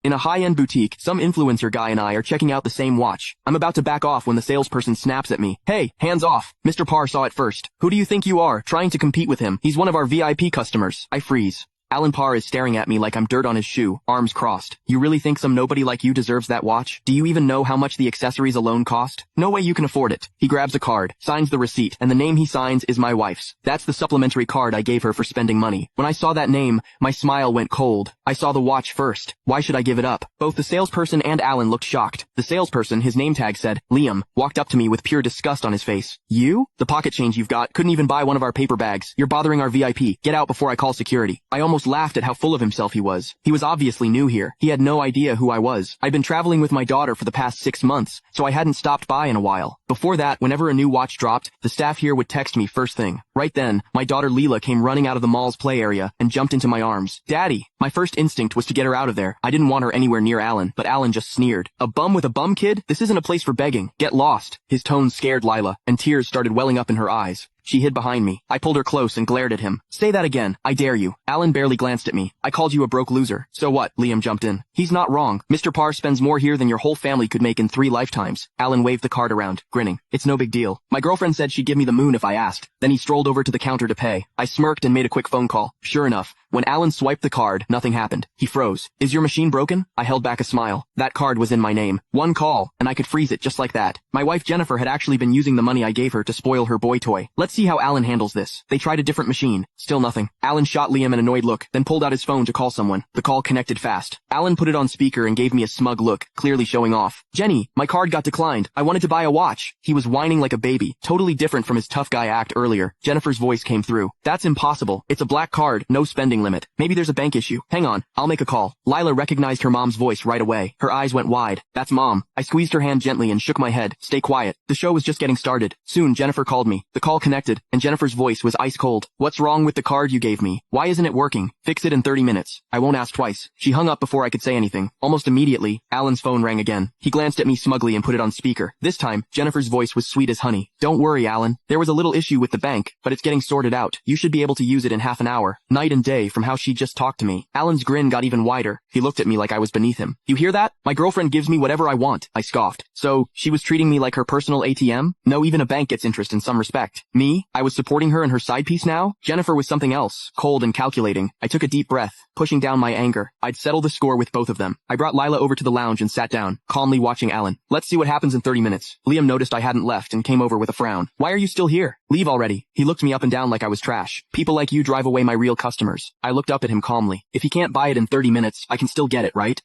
In a high-end boutique, some influencer guy and I are checking out the same watch. I'm about to back off when the salesperson snaps at me. Hey, hands off. Mr. Parr saw it first. Who do you think you are, trying to compete with him? He's one of our VIP customers. I freeze. Alan Parr is staring at me like I'm dirt on his shoe, arms crossed. You really think some nobody like you deserves that watch? Do you even know how much the accessories alone cost? No way you can afford it. He grabs a card, signs the receipt, and the name he signs is my wife's. That's the supplementary card I gave her for spending money. When I saw that name, my smile went cold. I saw the watch first. Why should I give it up? Both the salesperson and Alan looked shocked. The salesperson, his name tag said, Liam, walked up to me with pure disgust on his face. You? The pocket change you've got couldn't even buy one of our paper bags. You're bothering our VIP. Get out before I call security. I almost laughed at how full of himself he was. He was obviously new here. He had no idea who I was. I'd been traveling with my daughter for the past 6 months, so I hadn't stopped by in a while. Before that, whenever a new watch dropped, the staff here would text me first thing. Right then, my daughter Leela came running out of the mall's play area and jumped into my arms. Daddy! My first instinct was to get her out of there. I didn't want her anywhere near Alan, but Alan just sneered. A bum with a bum kid? This isn't a place for begging. Get lost. His tone scared Lila, and tears started welling up in her eyes. She hid behind me. I pulled her close and glared at him. Say that again. I dare you. Alan barely glanced at me. I called you a broke loser. So what? Liam jumped in. He's not wrong. Mr. Parr spends more here than your whole family could make in 3 lifetimes. Alan waved the card around, grinning. It's no big deal. My girlfriend said she'd give me the moon if I asked. Then he strolled over to the counter to pay. I smirked and made a quick phone call. Sure enough, when Alan swiped the card, nothing happened. He froze. Is your machine broken? I held back a smile. That card was in my name. One call, and I could freeze it just like that. My wife Jennifer had actually been using the money I gave her to spoil her boy toy. Let's see how Alan handles this. They tried a different machine. Still nothing. Alan shot Liam an annoyed look, then pulled out his phone to call someone. The call connected fast. Alan put it on speaker and gave me a smug look, clearly showing off. Jenny, my card got declined. I wanted to buy a watch. He was whining like a baby, totally different from his tough guy act earlier. Jennifer's voice came through. That's impossible. It's a black card, no spending limit. Maybe there's a bank issue. Hang on, I'll make a call. Lila recognized her mom's voice right away. Her eyes went wide. That's Mom. I squeezed her hand gently and shook my head. Stay quiet. The show was just getting started. Soon, Jennifer called me. The call connected, and Jennifer's voice was ice cold. What's wrong with the card you gave me? Why isn't it working? Fix it in 30 minutes. I won't ask twice. She hung up before I could say anything. Almost immediately, Alan's phone rang again. He glanced at me smugly and put it on speaker. This time, Jennifer's voice was sweet as honey. Don't worry, Alan. There was a little issue with the bank, but it's getting sorted out. You should be able to use it in half an hour. Night and day from how she just talked to me. Alan's grin got even wider. He looked at me like I was beneath him. You hear that? My girlfriend gives me whatever I want. I scoffed. So, she was treating me like her personal ATM? No, even a bank gets interest in some respect. Me? I was supporting her and her side piece now? Jennifer was something else, cold and calculating. I took a deep breath, pushing down my anger. I'd settle the score with both of them. I brought Lila over to the lounge and sat down, calmly watching Alan. Let's see what happens in 30 minutes. Liam noticed I hadn't left and came over with a frown. Why are you still here? Leave already. He looked me up and down like I was trash. People like you drive away my real customers. I looked up at him calmly. If he can't buy it in 30 minutes, I can still get it, right?